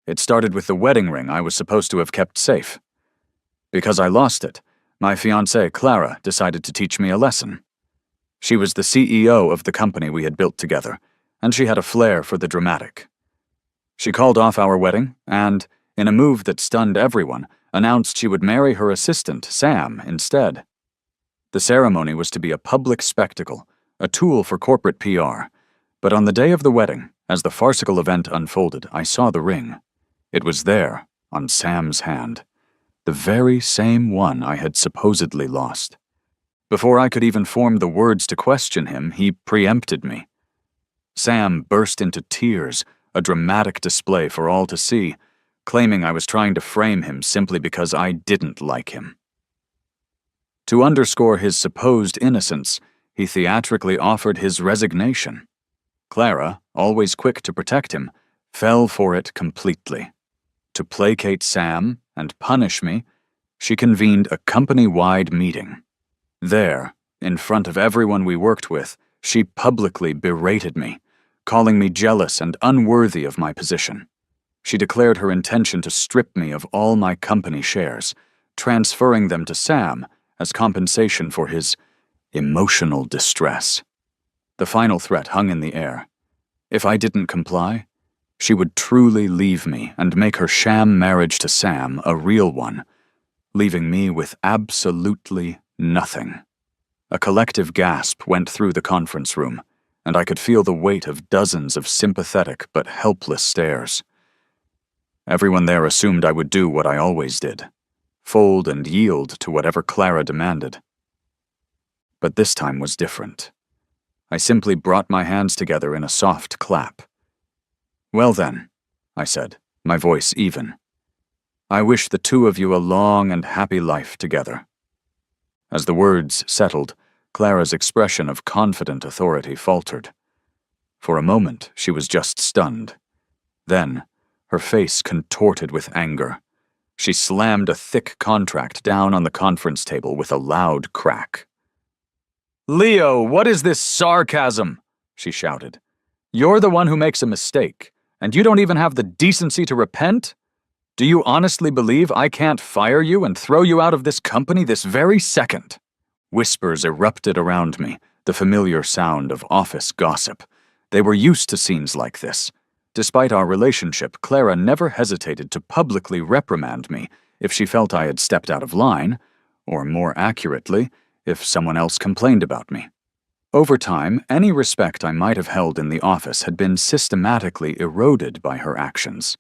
It started with the wedding ring I was supposed to have kept safe. Because I lost it, my fiancée, Clara, decided to teach me a lesson. She was the CEO of the company we had built together, and she had a flair for the dramatic. She called off our wedding and, in a move that stunned everyone, announced she would marry her assistant, Sam, instead. The ceremony was to be a public spectacle, a tool for corporate PR. But on the day of the wedding, as the farcical event unfolded, I saw the ring. It was there, on Sam's hand. The very same one I had supposedly lost. Before I could even form the words to question him, he preempted me. Sam burst into tears, a dramatic display for all to see, claiming I was trying to frame him simply because I didn't like him. To underscore his supposed innocence, he theatrically offered his resignation. Clara, always quick to protect him, fell for it completely. To placate Sam and punish me, she convened a company-wide meeting. There, in front of everyone we worked with, she publicly berated me, calling me jealous and unworthy of my position. She declared her intention to strip me of all my company shares, transferring them to Sam as compensation for his emotional distress. The final threat hung in the air. If I didn't comply, she would truly leave me and make her sham marriage to Sam a real one, leaving me with absolutely nothing. A collective gasp went through the conference room, and I could feel the weight of dozens of sympathetic but helpless stares. Everyone there assumed I would do what I always did, fold and yield to whatever Clara demanded. But this time was different. I simply brought my hands together in a soft clap. "Well then," I said, my voice even. "I wish the two of you a long and happy life together." As the words settled, Clara's expression of confident authority faltered. For a moment, she was just stunned. Then, her face contorted with anger. She slammed a thick contract down on the conference table with a loud crack. "Leo, what is this sarcasm?" she shouted. "You're the one who makes a mistake, and you don't even have the decency to repent? Do you honestly believe I can't fire you and throw you out of this company this very second?" Whispers erupted around me, the familiar sound of office gossip. They were used to scenes like this. Despite our relationship, Clara never hesitated to publicly reprimand me if she felt I had stepped out of line, or more accurately, if someone else complained about me. Over time, any respect I might have held in the office had been systematically eroded by her actions.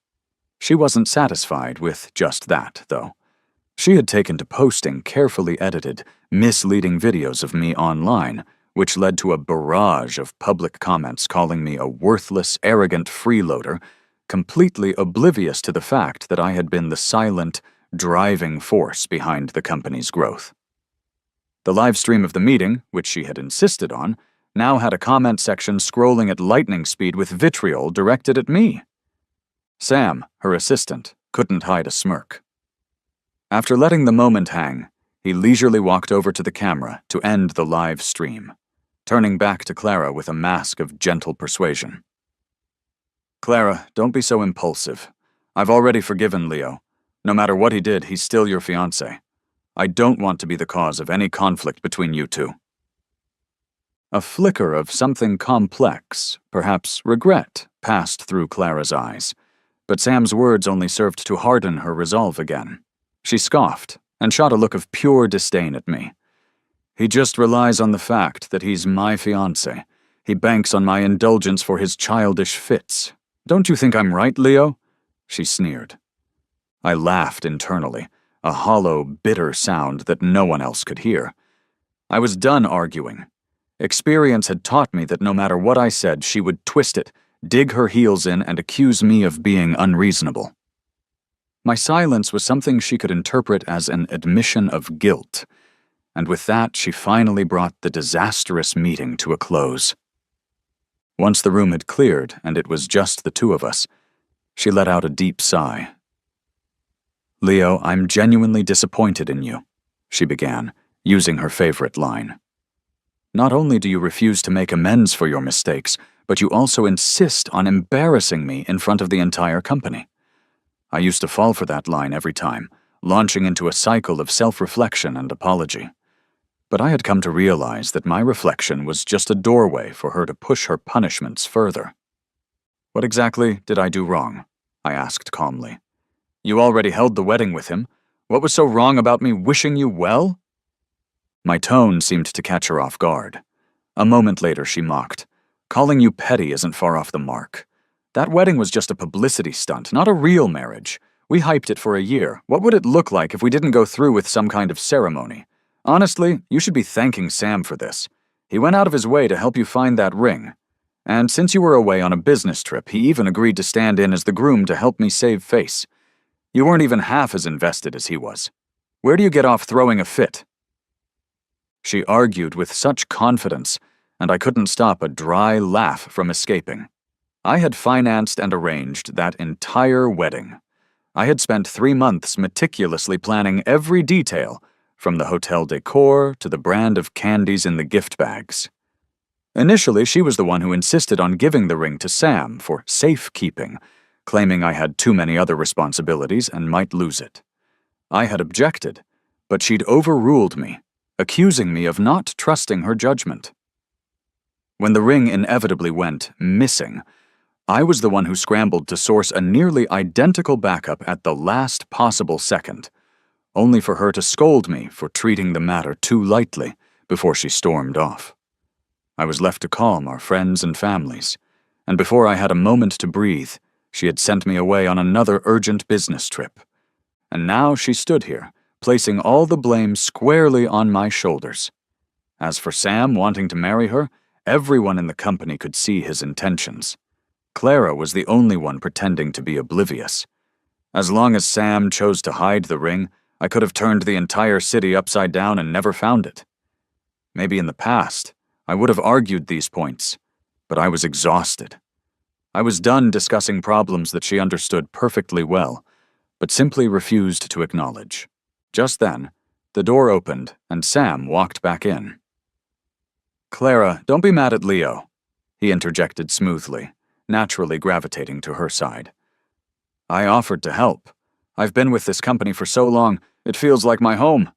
She wasn't satisfied with just that, though. She had taken to posting carefully edited, misleading videos of me online, which led to a barrage of public comments calling me a worthless, arrogant freeloader, completely oblivious to the fact that I had been the silent, driving force behind the company's growth. The live stream of the meeting, which she had insisted on, now had a comment section scrolling at lightning speed with vitriol directed at me. Sam, her assistant, couldn't hide a smirk. After letting the moment hang, he leisurely walked over to the camera to end the live stream, turning back to Clara with a mask of gentle persuasion. "Clara, don't be so impulsive. I've already forgiven Leo. No matter what he did, he's still your fiancé. I don't want to be the cause of any conflict between you two." A flicker of something complex, perhaps regret, passed through Clara's eyes, but Sam's words only served to harden her resolve again. She scoffed and shot a look of pure disdain at me. "He just relies on the fact that he's my fiancé. He banks on my indulgence for his childish fits. Don't you think I'm right, Leo?" she sneered. I laughed internally, a hollow, bitter sound that no one else could hear. I was done arguing. Experience had taught me that no matter what I said, she would twist it, dig her heels in, and accuse me of being unreasonable. My silence was something she could interpret as an admission of guilt, and with that she finally brought the disastrous meeting to a close. Once the room had cleared and it was just the two of us, she let out a deep sigh. "Leo, I'm genuinely disappointed in you," she began, using her favorite line. "Not only do you refuse to make amends for your mistakes, but you also insist on embarrassing me in front of the entire company. I used to fall for that line every time, launching into a cycle of self-reflection and apology. But I had come to realize that my reflection was just a doorway for her to push her punishments further. "What exactly did I do wrong?" I asked calmly. "You already held the wedding with him. What was so wrong about me wishing you well?" My tone seemed to catch her off guard. A moment later she mocked. "Calling you petty isn't far off the mark. That wedding was just a publicity stunt, not a real marriage. We hyped it for a year. What would it look like if we didn't go through with some kind of ceremony? Honestly, you should be thanking Sam for this. He went out of his way to help you find that ring. And since you were away on a business trip, he even agreed to stand in as the groom to help me save face. You weren't even half as invested as he was. Where do you get off throwing a fit?" She argued with such confidence, and I couldn't stop a dry laugh from escaping. I had financed and arranged that entire wedding. I had spent 3 months meticulously planning every detail, from the hotel decor to the brand of candies in the gift bags. Initially, she was the one who insisted on giving the ring to Sam for safekeeping, claiming I had too many other responsibilities and might lose it. I had objected, but she'd overruled me, accusing me of not trusting her judgment. When the ring inevitably went missing, I was the one who scrambled to source a nearly identical backup at the last possible second, only for her to scold me for treating the matter too lightly before she stormed off. I was left to calm our friends and families, and before I had a moment to breathe, she had sent me away on another urgent business trip. And now she stood here, placing all the blame squarely on my shoulders. As for Sam wanting to marry her, everyone in the company could see his intentions. Clara was the only one pretending to be oblivious. As long as Sam chose to hide the ring, I could have turned the entire city upside down and never found it. Maybe in the past, I would have argued these points, but I was exhausted. I was done discussing problems that she understood perfectly well, but simply refused to acknowledge. Just then, the door opened and Sam walked back in. "Clara, don't be mad at Leo," he interjected smoothly, naturally gravitating to her side. "I offered to help. I've been with this company for so long, it feels like my home.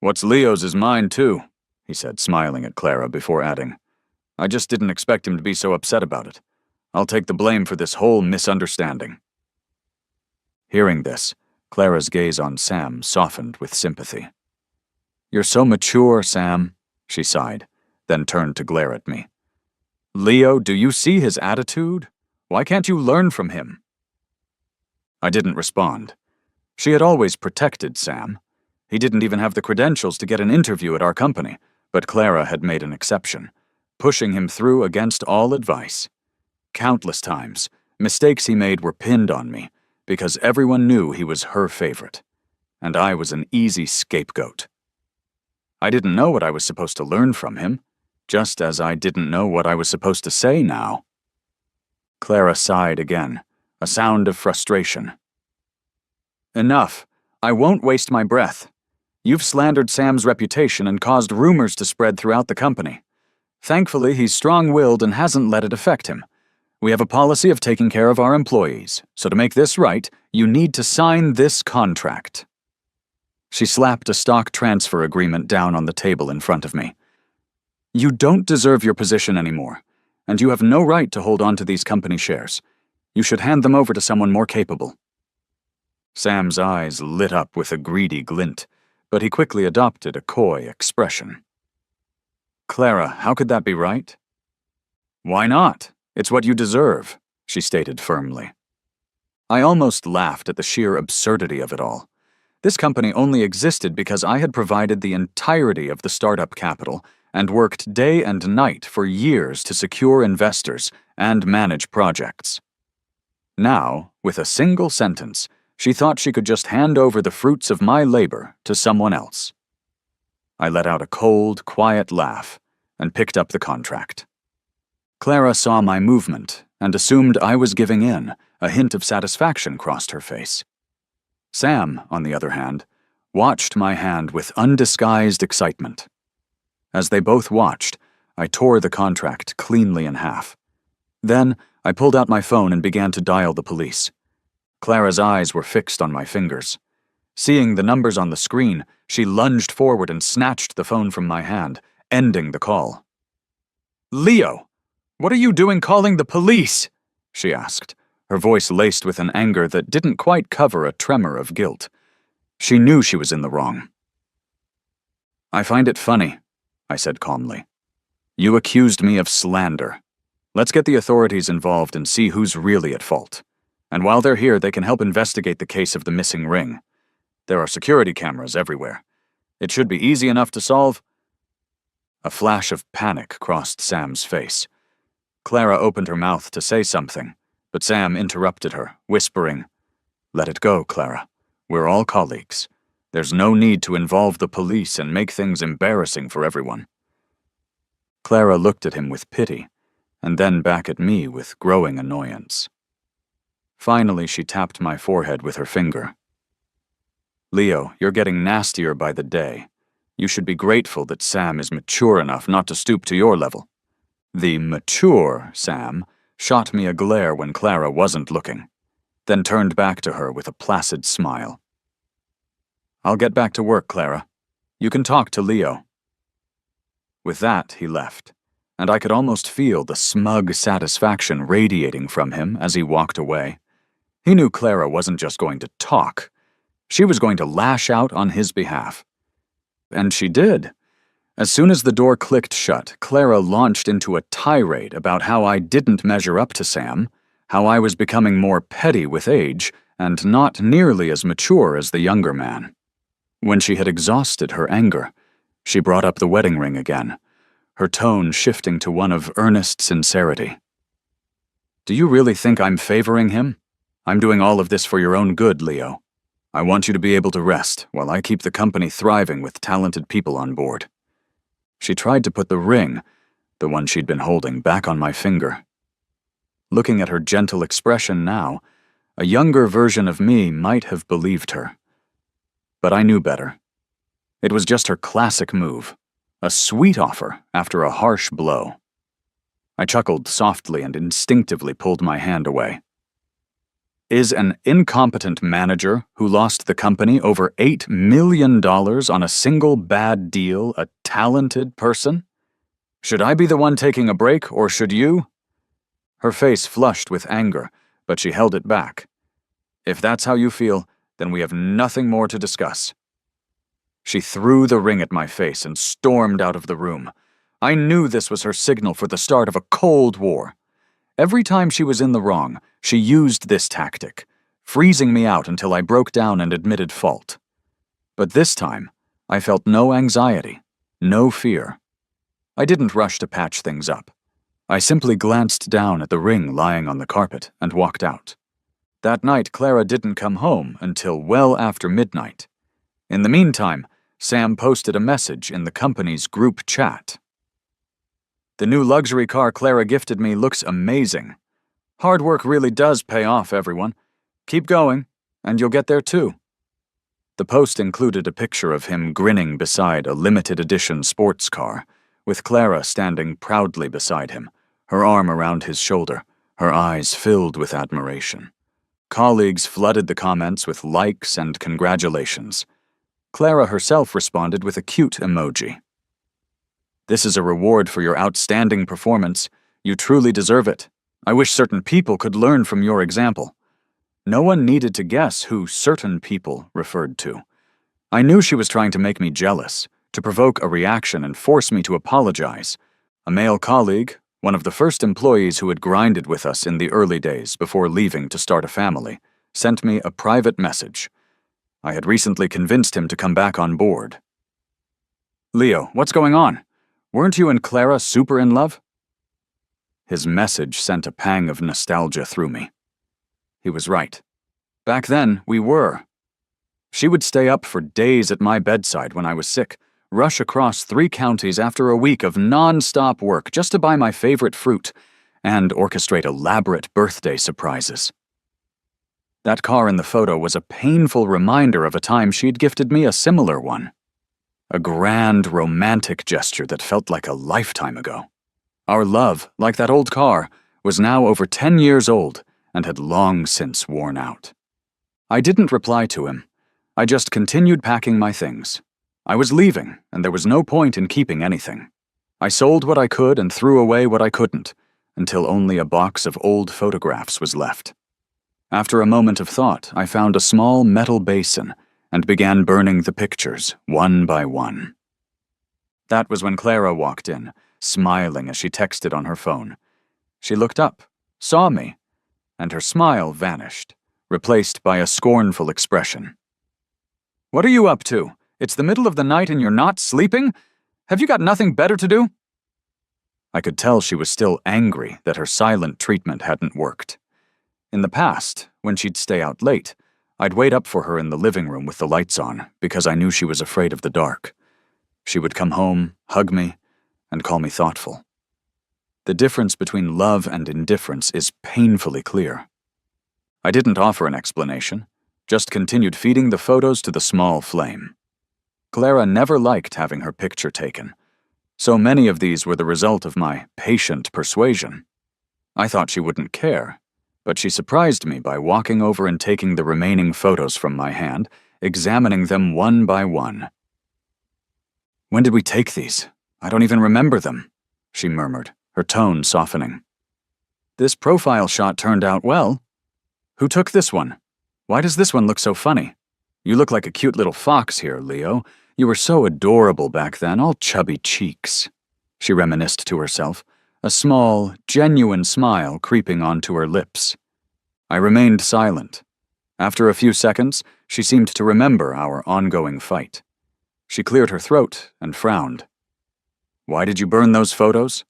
What's Leo's is mine, too," he said, smiling at Clara before adding, "I just didn't expect him to be so upset about it. I'll take the blame for this whole misunderstanding." Hearing this, Clara's gaze on Sam softened with sympathy. "You're so mature, Sam," she sighed, then turned to glare at me. "Leo, do you see his attitude? Why can't you learn from him?" I didn't respond. She had always protected Sam. He didn't even have the credentials to get an interview at our company, but Clara had made an exception, pushing him through against all advice. Countless times, mistakes he made were pinned on me, because everyone knew he was her favorite, and I was an easy scapegoat. I didn't know what I was supposed to learn from him, just as I didn't know what I was supposed to say now. Clara sighed again, a sound of frustration. "Enough. I won't waste my breath. You've slandered Sam's reputation and caused rumors to spread throughout the company. Thankfully, he's strong-willed and hasn't let it affect him. We have a policy of taking care of our employees, so to make this right, you need to sign this contract." She slapped a stock transfer agreement down on the table in front of me. "You don't deserve your position anymore, and you have no right to hold on to these company shares. You should hand them over to someone more capable." Sam's eyes lit up with a greedy glint, but he quickly adopted a coy expression. "Clara, how could that be right?" "Why not? It's what you deserve," she stated firmly. I almost laughed at the sheer absurdity of it all. This company only existed because I had provided the entirety of the startup capital and worked day and night for years to secure investors and manage projects. Now, with a single sentence, she thought she could just hand over the fruits of my labor to someone else. I let out a cold, quiet laugh and picked up the contract. Clara saw my movement and assumed I was giving in. A hint of satisfaction crossed her face. Sam, on the other hand, watched my hand with undisguised excitement. As they both watched, I tore the contract cleanly in half. Then, I pulled out my phone and began to dial the police. Clara's eyes were fixed on my fingers. Seeing the numbers on the screen, she lunged forward and snatched the phone from my hand, ending the call. "Leo, what are you doing calling the police?" she asked, her voice laced with an anger that didn't quite cover a tremor of guilt. She knew she was in the wrong. "I find it funny," I said calmly. "You accused me of slander. Let's get the authorities involved and see who's really at fault. And while they're here, they can help investigate the case of the missing ring. There are security cameras everywhere. It should be easy enough to solve." A flash of panic crossed Sam's face. Clara opened her mouth to say something, but Sam interrupted her, whispering, "Let it go, Clara. We're all colleagues. There's no need to involve the police and make things embarrassing for everyone." Clara looked at him with pity, and then back at me with growing annoyance. Finally, she tapped my forehead with her finger. "Leo, you're getting nastier by the day. You should be grateful that Sam is mature enough not to stoop to your level." The mature Sam shot me a glare when Clara wasn't looking, then turned back to her with a placid smile. "I'll get back to work, Clara. You can talk to Leo." With that, he left, and I could almost feel the smug satisfaction radiating from him as he walked away. He knew Clara wasn't just going to talk. She was going to lash out on his behalf. And she did. As soon as the door clicked shut, Clara launched into a tirade about how I didn't measure up to Sam, how I was becoming more petty with age, and not nearly as mature as the younger man. When she had exhausted her anger, she brought up the wedding ring again, her tone shifting to one of earnest sincerity. "Do you really think I'm favoring him? I'm doing all of this for your own good, Leo. I want you to be able to rest while I keep the company thriving with talented people on board." She tried to put the ring, the one she'd been holding, back on my finger. Looking at her gentle expression now, a younger version of me might have believed her. But I knew better. It was just her classic move, a sweet offer after a harsh blow. I chuckled softly and instinctively pulled my hand away. Is an incompetent manager who lost the company over $8 million on a single bad deal a talented person? Should I be the one taking a break, or should you? Her face flushed with anger, but she held it back. If that's how you feel, then we have nothing more to discuss. She threw the ring at my face and stormed out of the room. I knew this was her signal for the start of a cold war. Every time she was in the wrong, she used this tactic, freezing me out until I broke down and admitted fault. But this time, I felt no anxiety, no fear. I didn't rush to patch things up. I simply glanced down at the ring lying on the carpet and walked out. That night, Clara didn't come home until well after midnight. In the meantime, Sam posted a message in the company's group chat. "The new luxury car Clara gifted me looks amazing. Hard work really does pay off, everyone. Keep going, and you'll get there too." The post included a picture of him grinning beside a limited edition sports car, with Clara standing proudly beside him, her arm around his shoulder, her eyes filled with admiration. Colleagues flooded the comments with likes and congratulations. Clara herself responded with a cute emoji. "This is a reward for your outstanding performance. You truly deserve it. I wish certain people could learn from your example." No one needed to guess who certain people referred to. I knew she was trying to make me jealous, to provoke a reaction and force me to apologize. A male colleague, one of the first employees who had grinded with us in the early days before leaving to start a family, sent me a private message. I had recently convinced him to come back on board. "Leo, what's going on? Weren't you and Clara super in love?" His message sent a pang of nostalgia through me. He was right. Back then, we were. She would stay up for days at my bedside when I was sick, rush across 3 counties after a week of non-stop work just to buy my favorite fruit, and orchestrate elaborate birthday surprises. That car in the photo was a painful reminder of a time she'd gifted me a similar one. A grand, romantic gesture that felt like a lifetime ago. Our love, like that old car, was now over 10 years old and had long since worn out. I didn't reply to him. I just continued packing my things. I was leaving, and there was no point in keeping anything. I sold what I could and threw away what I couldn't, until only a box of old photographs was left. After a moment of thought, I found a small metal basin and began burning the pictures, one by one. That was when Clara walked in, smiling as she texted on her phone. She looked up, saw me, and her smile vanished, replaced by a scornful expression. "What are you up to? It's the middle of the night and you're not sleeping? Have you got nothing better to do?" I could tell she was still angry that her silent treatment hadn't worked. In the past, when she'd stay out late, I'd wait up for her in the living room with the lights on because I knew she was afraid of the dark. She would come home, hug me, and call me thoughtful. The difference between love and indifference is painfully clear. I didn't offer an explanation, just continued feeding the photos to the small flame. Clara never liked having her picture taken. So many of these were the result of my patient persuasion. I thought she wouldn't care, but she surprised me by walking over and taking the remaining photos from my hand, examining them one by one. "When did we take these? I don't even remember them," she murmured, her tone softening. "This profile shot turned out well. Who took this one? Why does this one look so funny? You look like a cute little fox here, Leo. You were so adorable back then, all chubby cheeks," she reminisced to herself, a small, genuine smile creeping onto her lips. I remained silent. After a few seconds, she seemed to remember our ongoing fight. She cleared her throat and frowned. "Why did you burn those photos?"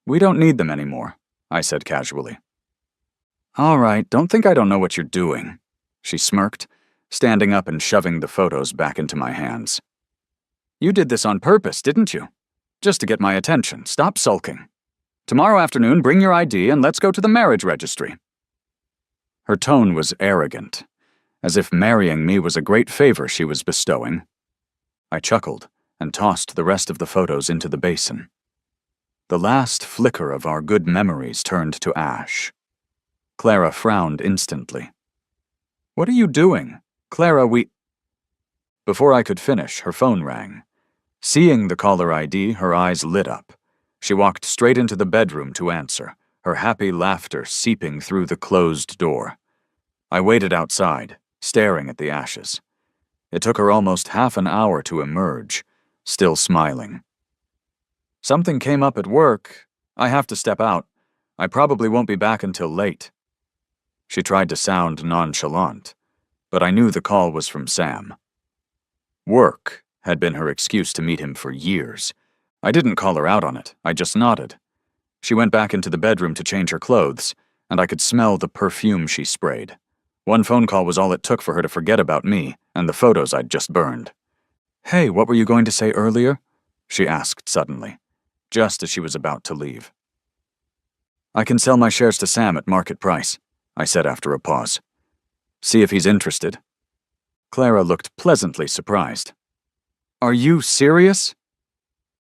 "We don't need them anymore," I said casually. "All right, don't think I don't know what you're doing," she smirked, standing up and shoving the photos back into my hands. "You did this on purpose, didn't you? Just to get my attention. Stop sulking. Tomorrow afternoon, bring your ID and let's go to the marriage registry." Her tone was arrogant, as if marrying me was a great favor she was bestowing. I chuckled and tossed the rest of the photos into the basin. The last flicker of our good memories turned to ash. Clara frowned instantly. "What are you doing? Clara, Before I could finish, her phone rang. Seeing the caller ID, her eyes lit up. She walked straight into the bedroom to answer, her happy laughter seeping through the closed door. I waited outside, staring at the ashes. It took her almost half an hour to emerge, still smiling. "Something came up at work. I have to step out. I probably won't be back until late." She tried to sound nonchalant, but I knew the call was from Sam. Work had been her excuse to meet him for years. I didn't call her out on it, I just nodded. She went back into the bedroom to change her clothes, and I could smell the perfume she sprayed. One phone call was all it took for her to forget about me and the photos I'd just burned. "Hey, what were you going to say earlier?" she asked suddenly, just as she was about to leave. "I can sell my shares to Sam at market price," I said after a pause. "See if he's interested." Clara looked pleasantly surprised. "Are you serious?"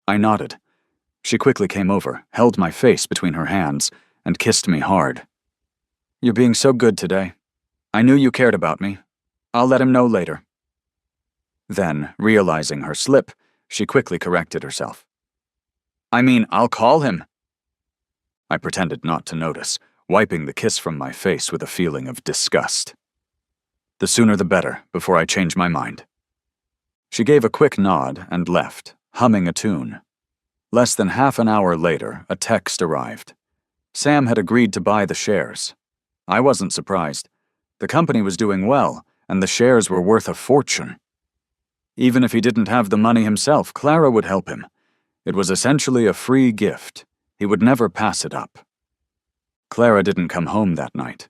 I nodded. She quickly came over, held my face between her hands, and kissed me hard. "You're being so good today. I knew you cared about me. I'll let him know later." Then, realizing her slip, she quickly corrected herself. "I mean, I'll call him." I pretended not to notice, wiping the kiss from my face with a feeling of disgust. The sooner the better, before I change my mind. She gave a quick nod and left, humming a tune. Less than half an hour later, a text arrived. Sam had agreed to buy the shares. I wasn't surprised. The company was doing well, and the shares were worth a fortune. Even if he didn't have the money himself, Clara would help him. It was essentially a free gift. He would never pass it up. Clara didn't come home that night.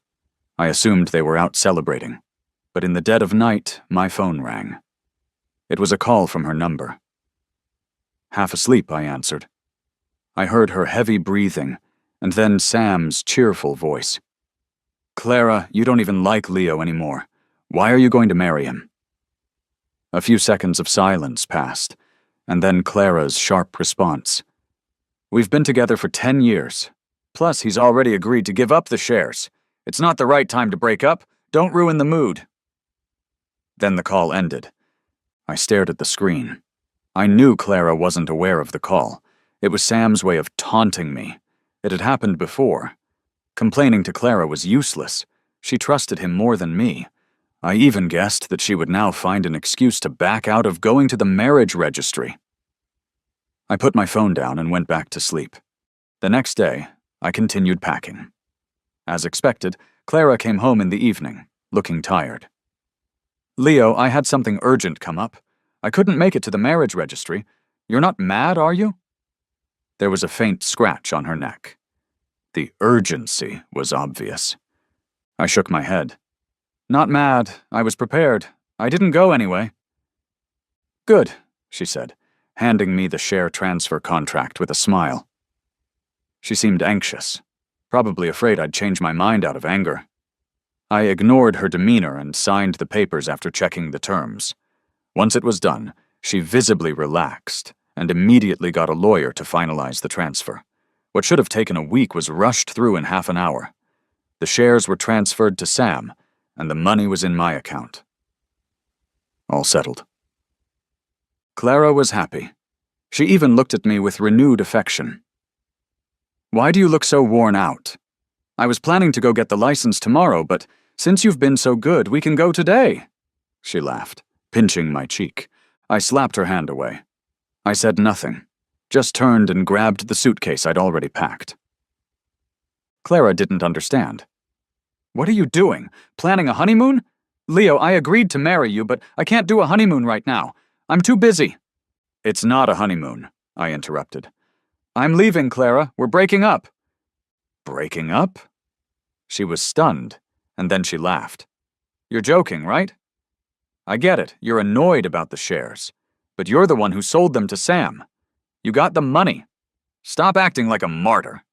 I assumed they were out celebrating. But in the dead of night, my phone rang. It was a call from her number. Half asleep, I answered. I heard her heavy breathing, and then Sam's cheerful voice. "Clara, you don't even like Leo anymore. Why are you going to marry him?" A few seconds of silence passed, and then Clara's sharp response. "We've been together for 10 years. Plus, he's already agreed to give up the shares. It's not the right time to break up. Don't ruin the mood." Then the call ended. I stared at the screen. I knew Clara wasn't aware of the call. It was Sam's way of taunting me. It had happened before. Complaining to Clara was useless. She trusted him more than me. I even guessed that she would now find an excuse to back out of going to the marriage registry. I put my phone down and went back to sleep. The next day, I continued packing. As expected, Clara came home in the evening, looking tired. "Leo, I had something urgent come up. I couldn't make it to the marriage registry. You're not mad, are you?" There was a faint scratch on her neck. The urgency was obvious. I shook my head. "Not mad. I was prepared. I didn't go anyway." "Good," she said, handing me the share transfer contract with a smile. She seemed anxious, probably afraid I'd change my mind out of anger. I ignored her demeanor and signed the papers after checking the terms. Once it was done, she visibly relaxed and immediately got a lawyer to finalize the transfer. What should have taken a week was rushed through in half an hour. The shares were transferred to Sam, and the money was in my account. All settled. Clara was happy. She even looked at me with renewed affection. "Why do you look so worn out? I was planning to go get the license tomorrow, but since you've been so good, we can go today." She laughed, pinching my cheek. I slapped her hand away. I said nothing, just turned and grabbed the suitcase I'd already packed. Clara didn't understand. "What are you doing? Planning a honeymoon? Leo, I agreed to marry you, but I can't do a honeymoon right now. I'm too busy." "It's not a honeymoon," I interrupted. "I'm leaving, Clara. We're breaking up." "Breaking up?" She was stunned, and then she laughed. "You're joking, right? I get it. You're annoyed about the shares. But you're the one who sold them to Sam. You got the money. Stop acting like a martyr."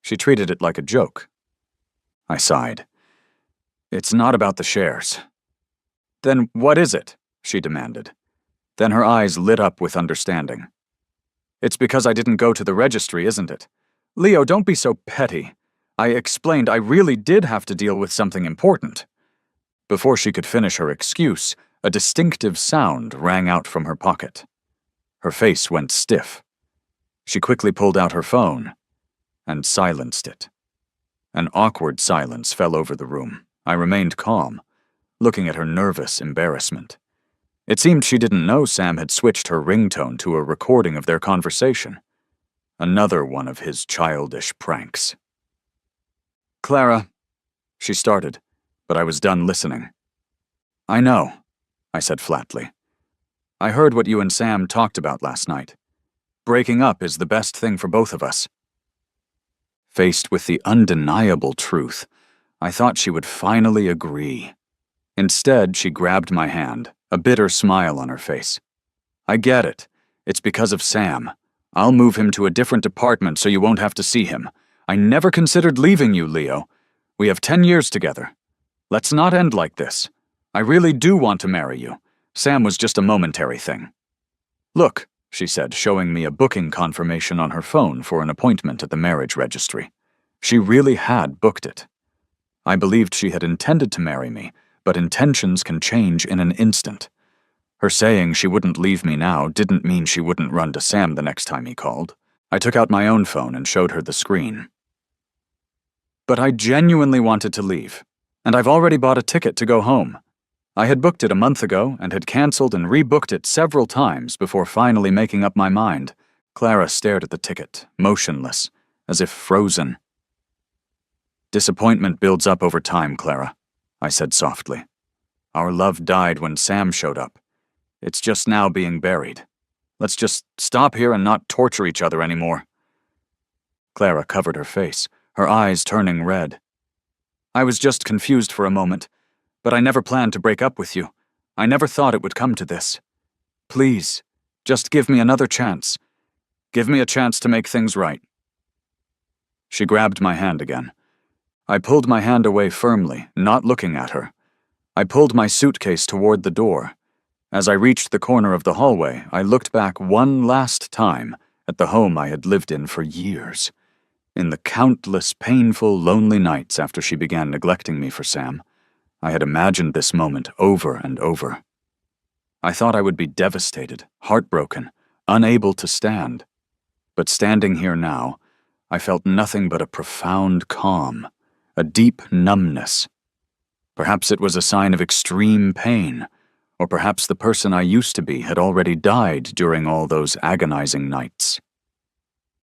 She treated it like a joke. I sighed. "It's not about the shares." "Then what is it?" she demanded. Then her eyes lit up with understanding. "It's because I didn't go to the registry, isn't it? Leo, don't be so petty. I explained I really did have to deal with something important." Before she could finish her excuse, a distinctive sound rang out from her pocket. Her face went stiff. She quickly pulled out her phone and silenced it. An awkward silence fell over the room. I remained calm, looking at her nervous embarrassment. It seemed she didn't know Sam had switched her ringtone to a recording of their conversation. Another one of his childish pranks. "Clara," she started, but I was done listening. "I know," I said flatly. "I heard what you and Sam talked about last night. Breaking up is the best thing for both of us." Faced with the undeniable truth, I thought she would finally agree. Instead, she grabbed my hand, a bitter smile on her face. "I get it. It's because of Sam. I'll move him to a different department so you won't have to see him. I never considered leaving you, Leo. We have 10 years together. Let's not end like this. I really do want to marry you. Sam was just a momentary thing." "Look," she said, showing me a booking confirmation on her phone for an appointment at the marriage registry. She really had booked it. I believed she had intended to marry me, but intentions can change in an instant. Her saying she wouldn't leave me now didn't mean she wouldn't run to Sam the next time he called. I took out my own phone and showed her the screen. "But I genuinely wanted to leave, and I've already bought a ticket to go home. I had booked it a month ago and had canceled and rebooked it several times before finally making up my mind." Clara stared at the ticket, motionless, as if frozen. "Disappointment builds up over time, Clara," I said softly. "Our love died when Sam showed up. It's just now being buried. Let's just stop here and not torture each other anymore." Clara covered her face, her eyes turning red. "I was just confused for a moment, but I never planned to break up with you. I never thought it would come to this. Please, just give me another chance. Give me a chance to make things right." She grabbed my hand again. I pulled my hand away firmly, not looking at her. I pulled my suitcase toward the door. As I reached the corner of the hallway, I looked back one last time at the home I had lived in for years. In the countless painful, lonely nights after she began neglecting me for Sam, I had imagined this moment over and over. I thought I would be devastated, heartbroken, unable to stand. But standing here now, I felt nothing but a profound calm, a deep numbness. Perhaps it was a sign of extreme pain, or perhaps the person I used to be had already died during all those agonizing nights.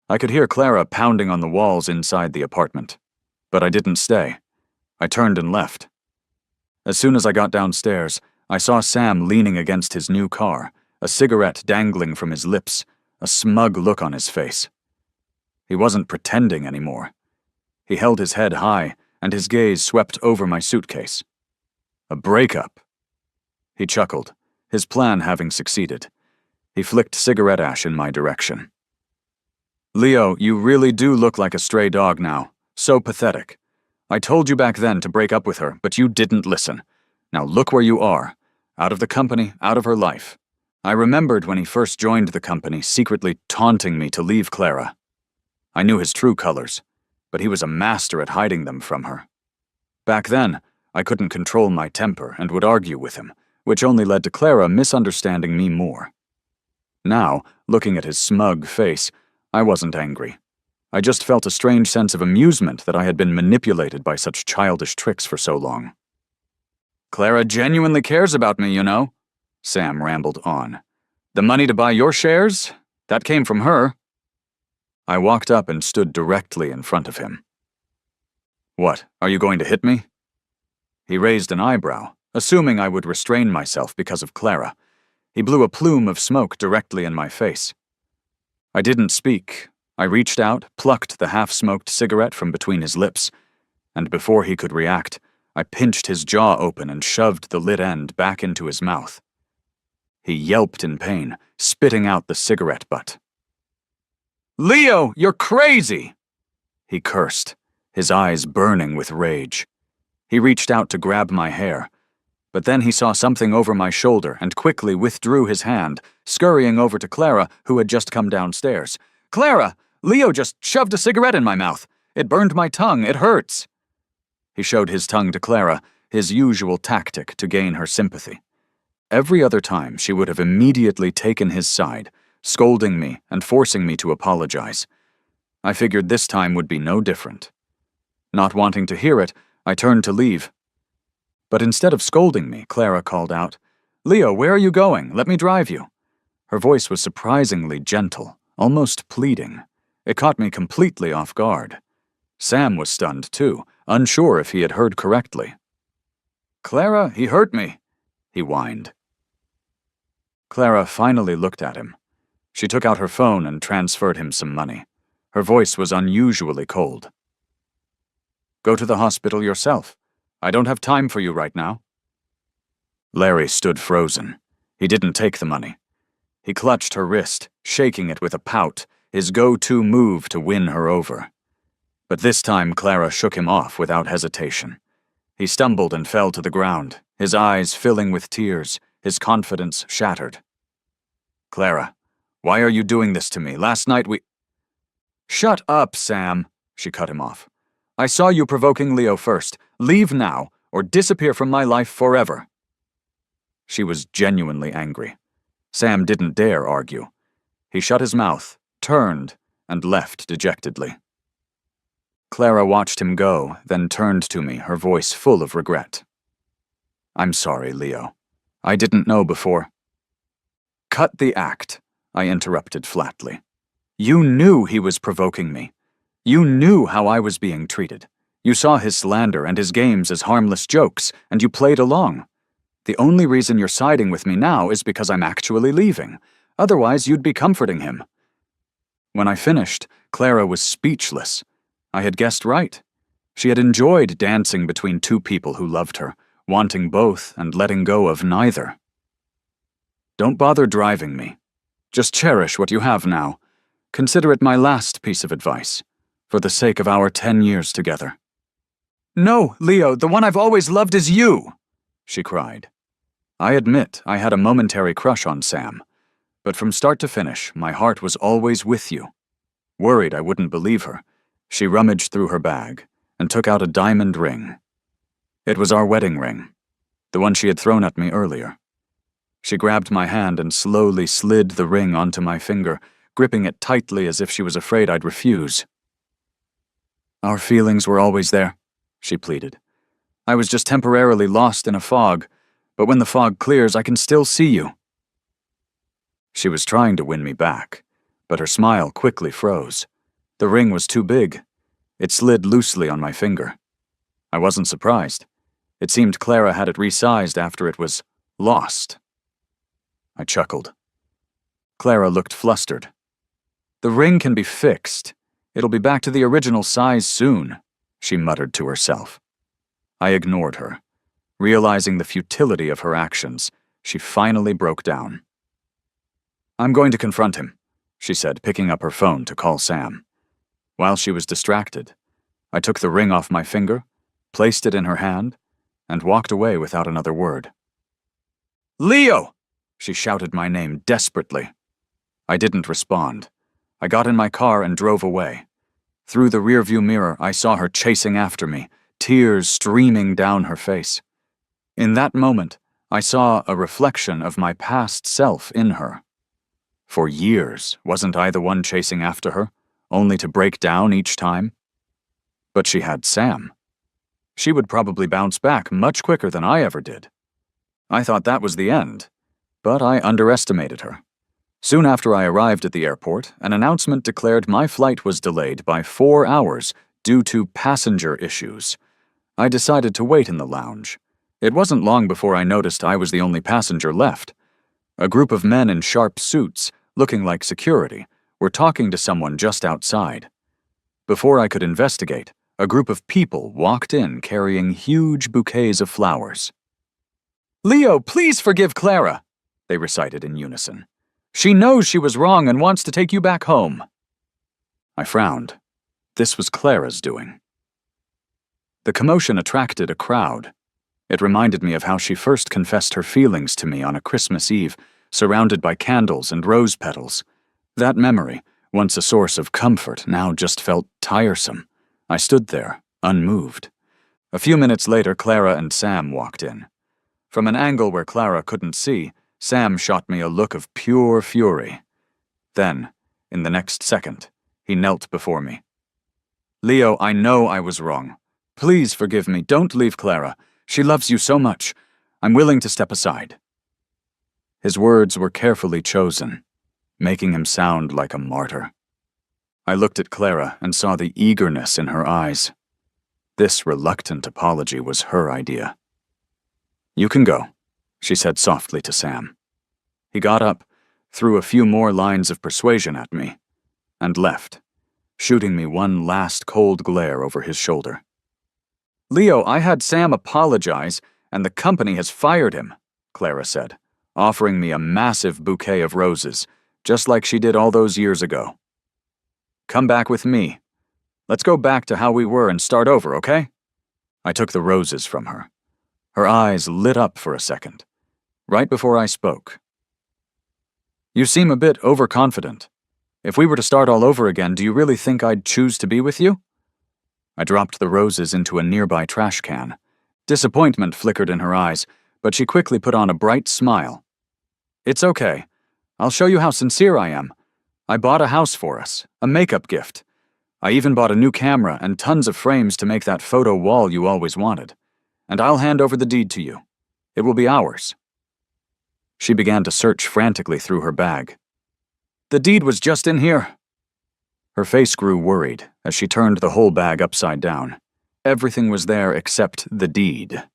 I could hear Clara pounding on the walls inside the apartment, but I didn't stay. I turned and left. As soon as I got downstairs, I saw Sam leaning against his new car, a cigarette dangling from his lips, a smug look on his face. He wasn't pretending anymore. He held his head high, and his gaze swept over my suitcase. A breakup. He chuckled, his plan having succeeded. He flicked cigarette ash in my direction. Leo, you really do look like a stray dog now. So pathetic. I told you back then to break up with her, but you didn't listen. Now look where you are. Out of the company, out of her life. I remembered when he first joined the company, secretly taunting me to leave Clara. I knew his true colors, but he was a master at hiding them from her. Back then, I couldn't control my temper and would argue with him, which only led to Clara misunderstanding me more. Now, looking at his smug face, I wasn't angry. I just felt a strange sense of amusement that I had been manipulated by such childish tricks for so long. Clara genuinely cares about me, you know, Sam rambled on. The money to buy your shares? That came from her. I walked up and stood directly in front of him. What, are you going to hit me? He raised an eyebrow, assuming I would restrain myself because of Clara. He blew a plume of smoke directly in my face. I didn't speak. I reached out, plucked the half-smoked cigarette from between his lips, and before he could react, I pinched his jaw open and shoved the lit end back into his mouth. He yelped in pain, spitting out the cigarette butt. Leo, you're crazy! He cursed, his eyes burning with rage. He reached out to grab my hair, but then he saw something over my shoulder and quickly withdrew his hand, scurrying over to Clara, who had just come downstairs. Clara! Leo just shoved a cigarette in my mouth. It burned my tongue. It hurts. He showed his tongue to Clara, his usual tactic to gain her sympathy. Every other time, she would have immediately taken his side, scolding me and forcing me to apologize. I figured this time would be no different. Not wanting to hear it, I turned to leave. But instead of scolding me, Clara called out, Leo, where are you going? Let me drive you. Her voice was surprisingly gentle, almost pleading. It caught me completely off guard. Sam was stunned, too, unsure if he had heard correctly. Clara, he hurt me, he whined. Clara finally looked at him. She took out her phone and transferred him some money. Her voice was unusually cold. Go to the hospital yourself. I don't have time for you right now. Larry stood frozen. He didn't take the money. He clutched her wrist, shaking it with a pout, his go-to move to win her over. But this time Clara shook him off without hesitation. He stumbled and fell to the ground, his eyes filling with tears, his confidence shattered. Clara, why are you doing this to me? Last night we— Shut up, Sam, she cut him off. I saw you provoking Leo first. Leave now, or disappear from my life forever. She was genuinely angry. Sam didn't dare argue. He shut his mouth, turned, and left dejectedly. Clara watched him go, then turned to me, her voice full of regret. I'm sorry, Leo. I didn't know before. Cut the act, I interrupted flatly. You knew he was provoking me. You knew how I was being treated. You saw his slander and his games as harmless jokes, and you played along. The only reason you're siding with me now is because I'm actually leaving. Otherwise, you'd be comforting him. When I finished, Clara was speechless. I had guessed right. She had enjoyed dancing between two people who loved her, wanting both and letting go of neither. Don't bother driving me. Just cherish what you have now. Consider it my last piece of advice, for the sake of our 10 years together. No, Leo, the one I've always loved is you, she cried. I admit I had a momentary crush on Sam, but from start to finish, my heart was always with you. Worried I wouldn't believe her, she rummaged through her bag and took out a diamond ring. It was our wedding ring, the one she had thrown at me earlier. She grabbed my hand and slowly slid the ring onto my finger, gripping it tightly as if she was afraid I'd refuse. "Our feelings were always there," she pleaded. "I was just temporarily lost in a fog, but when the fog clears, I can still see you." She was trying to win me back, but her smile quickly froze. The ring was too big. It slid loosely on my finger. I wasn't surprised. It seemed Clara had it resized after it was lost. I chuckled. Clara looked flustered. "The ring can be fixed. It'll be back to the original size soon," she muttered to herself. I ignored her. Realizing the futility of her actions, she finally broke down. "I'm going to confront him," she said, picking up her phone to call Sam. While she was distracted, I took the ring off my finger, placed it in her hand, and walked away without another word. "Leo!" She shouted my name desperately. I didn't respond. I got in my car and drove away. Through the rearview mirror, I saw her chasing after me, tears streaming down her face. In that moment, I saw a reflection of my past self in her. For years, wasn't I the one chasing after her, only to break down each time? But she had Sam. She would probably bounce back much quicker than I ever did. I thought that was the end, but I underestimated her. Soon after I arrived at the airport, an announcement declared my flight was delayed by 4 hours due to passenger issues. I decided to wait in the lounge. It wasn't long before I noticed I was the only passenger left. A group of men in sharp suits, looking like security, were talking to someone just outside. Before I could investigate, a group of people walked in carrying huge bouquets of flowers. "Leo, please forgive Clara," they recited in unison. "She knows she was wrong and wants to take you back home." I frowned. This was Clara's doing. The commotion attracted a crowd. It reminded me of how she first confessed her feelings to me on a Christmas Eve, surrounded by candles and rose petals. That memory, once a source of comfort, now just felt tiresome. I stood there, unmoved. A few minutes later, Clara and Sam walked in. From an angle where Clara couldn't see, Sam shot me a look of pure fury. Then, in the next second, he knelt before me. "Leo, I know I was wrong. Please forgive me. Don't leave Clara. She loves you so much. I'm willing to step aside." His words were carefully chosen, making him sound like a martyr. I looked at Clara and saw the eagerness in her eyes. This reluctant apology was her idea. "You can go," she said softly to Sam. He got up, threw a few more lines of persuasion at me, and left, shooting me one last cold glare over his shoulder. "Leo, I had Sam apologize, and the company has fired him," Clara said, offering me a massive bouquet of roses, just like she did all those years ago. "Come back with me. Let's go back to how we were and start over, okay?" I took the roses from her. Her eyes lit up for a second, right before I spoke. "You seem a bit overconfident. If we were to start all over again, do you really think I'd choose to be with you?" I dropped the roses into a nearby trash can. Disappointment flickered in her eyes, but she quickly put on a bright smile. "It's okay. I'll show you how sincere I am. I bought a house for us, a makeup gift. I even bought a new camera and tons of frames to make that photo wall you always wanted. And I'll hand over the deed to you. It will be ours." She began to search frantically through her bag. "The deed was just in here." Her face grew worried as she turned the whole bag upside down. Everything was there except the deed.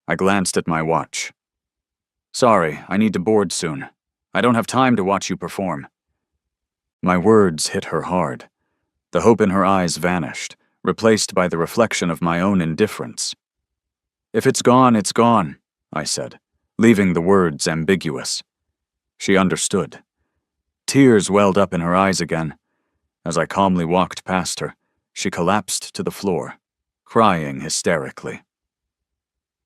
I glanced at my watch. "Sorry, I need to board soon. I don't have time to watch you perform." My words hit her hard. The hope in her eyes vanished, replaced by the reflection of my own indifference. "If it's gone, I said, leaving the words ambiguous. She understood. Tears welled up in her eyes again. As I calmly walked past her, she collapsed to the floor, crying hysterically.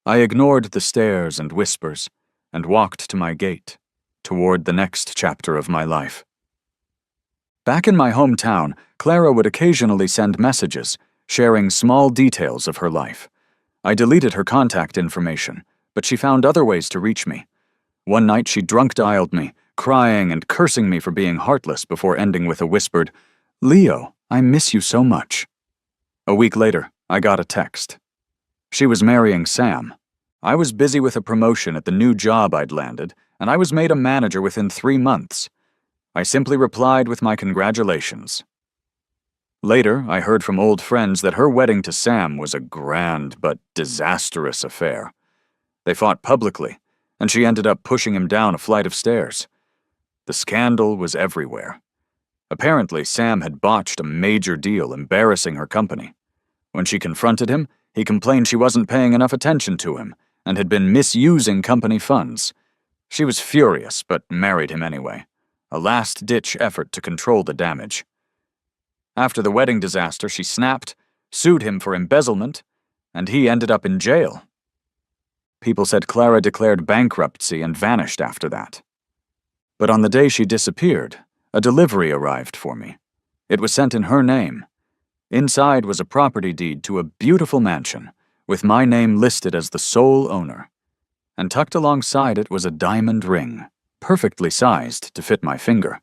I ignored the stares and whispers and walked to my gate, toward the next chapter of my life. Back in my hometown, Clara would occasionally send messages, sharing small details of her life. I deleted her contact information, but she found other ways to reach me. One night she drunk-dialed me, crying and cursing me for being heartless before ending with a whispered, "Leo, I miss you so much." A week later, I got a text. She was marrying Sam. I was busy with a promotion at the new job I'd landed, and I was made a manager within 3 months. I simply replied with my congratulations. Later, I heard from old friends that her wedding to Sam was a grand but disastrous affair. They fought publicly, and she ended up pushing him down a flight of stairs. The scandal was everywhere. Apparently, Sam had botched a major deal, embarrassing her company. When she confronted him, he complained she wasn't paying enough attention to him and had been misusing company funds. She was furious, but married him anyway, a last-ditch effort to control the damage. After the wedding disaster, she snapped, sued him for embezzlement, and he ended up in jail. People said Clara declared bankruptcy and vanished after that. But on the day she disappeared, a delivery arrived for me. It was sent in her name. Inside was a property deed to a beautiful mansion, with my name listed as the sole owner. And tucked alongside it was a diamond ring, perfectly sized to fit my finger.